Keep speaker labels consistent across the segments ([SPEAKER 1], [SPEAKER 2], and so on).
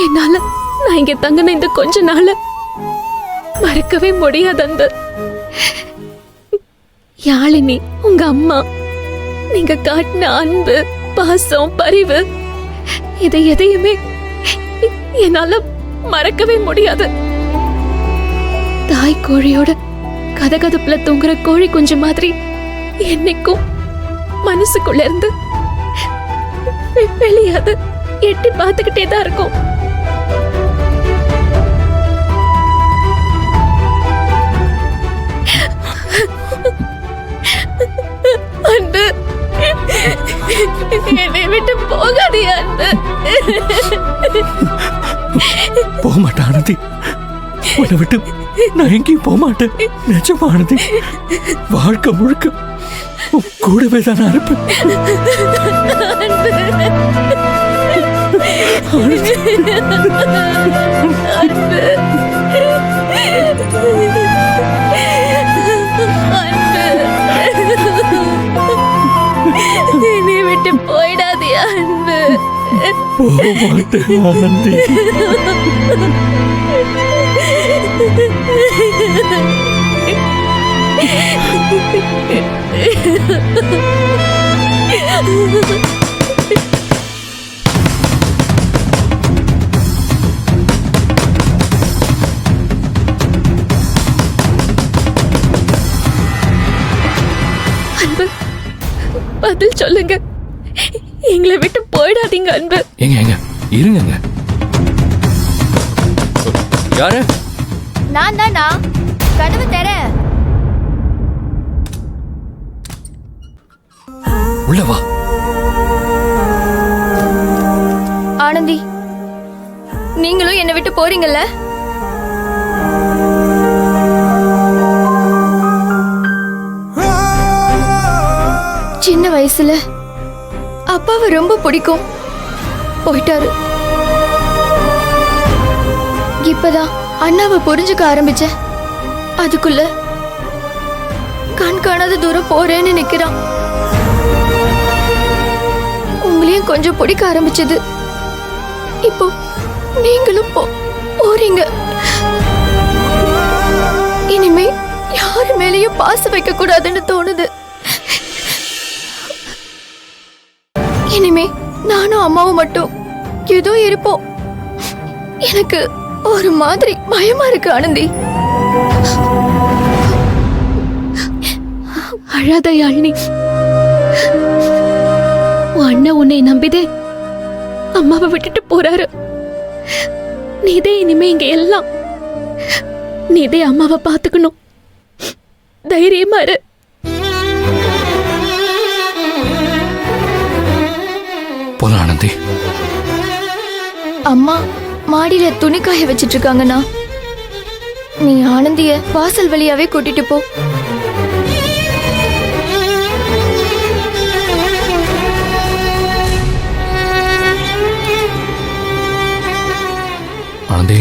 [SPEAKER 1] என்னால நான் இங்க தங்கின இந்த கொஞ்ச நாள மறக்கவே முடியாது. அந்த யாழினி, உங்க அம்மா, நீங்க காட்டின அன்பு, பாசம், பரிவு, இதை எதையுமே என்னால மறக்கவே முடியாது. தாய் கோழியோட கதகதப்புல தூங்குற கோழி குஞ்சு மாதிரி என்னைக்கும் மனசுக்குள்ள இருந்து வெளியாது எட்டி பார்த்துக்கிட்டே தான் இருக்கும். அன்பு, என்னை விட்டு போகாதே அன்பு.
[SPEAKER 2] போக மாட்டேன் ஆனந்தி, உன்னை விட்டு நான் எங்கேயும் போக மாட்டேன். நிஜமா ஆனந்தி, வாழ்க்கை முழுக்க கூடவே தான் இருப்பேன்.
[SPEAKER 1] என்னை விட்டு போயிடாதே அன்பு.
[SPEAKER 2] போக மாட்டேன் ஆனந்தி.
[SPEAKER 1] அன்பு, பதில் சொல்லுங்க. எங்களை விட்டு போயிடாதீங்க அன்பு.
[SPEAKER 2] எங்க எங்க இருங்க. யாரு?
[SPEAKER 3] நான் தானா? கதவு தர.
[SPEAKER 2] உள்ள வா.
[SPEAKER 3] ஆனந்தி, நீங்களும் என்னை விட்டு போறீங்கல்ல? சின்ன வயசுல அப்பாவை ரொம்ப பிடிக்கும், போயிட்டாரு. இப்பதான் அண்ணாவை புரிஞ்சுக்க ஆரம்பிச்சேன். அதுக்குள்ள கண் காணாத தூரம் போறேன்னு நிக்கிறான். உங்களையும் கொஞ்சம் பிடிக்க ஆரம்பிச்சது. இப்போ நீங்களும் போறீங்க. இனிமே யாரு மேலேயும் பாசம் வைக்க கூடாதுன்னு தோணுது. இனிமே நானும் அம்மாவும் மட்டும் ஏதோ இருப்போம். எனக்கு ஒரு மாதிரி பயமா இருக்கு ஆனந்தி.
[SPEAKER 1] அழாத யாழினி. உன் அண்ணன் உன்னை நம்பிதே அம்மாவை விட்டுட்டு போறாரு. நீதே இனிமே இங்க எல்லாம். நீதே அம்மாவை பாத்துக்கணும். தைரியமா இரு.
[SPEAKER 2] போல ஆனந்தி.
[SPEAKER 3] அம்மா மாடியில துணி காய வச்சிட்டு இருக்காங்கண்ணா. நீ ஆனந்திய வாசல் வழியாவே கூட்டிட்டு போ.
[SPEAKER 2] ஆனந்தி,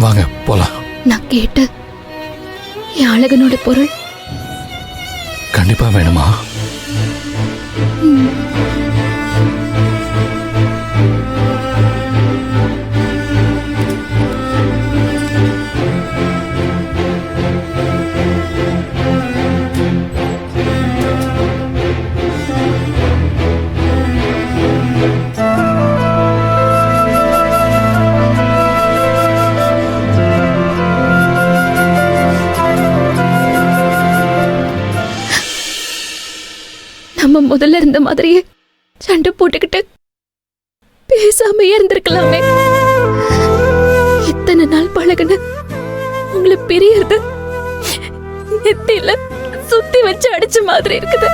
[SPEAKER 2] வாங்க போலாம்.
[SPEAKER 1] நான் கேட்ட என் அழகனோட பொருள்
[SPEAKER 2] கண்டிப்பா வேணுமா?
[SPEAKER 1] நம்ம முதல்ல இருந்த மாதிரியே சண்டை போட்டுக்கிட்டு பேசாம இருந்திருக்கலாமே. இத்தனை நாள் பழகுன உங்களை பிரியறது நெத்தியில சுத்தி வச்சு அடிச்ச மாதிரி இருக்குது.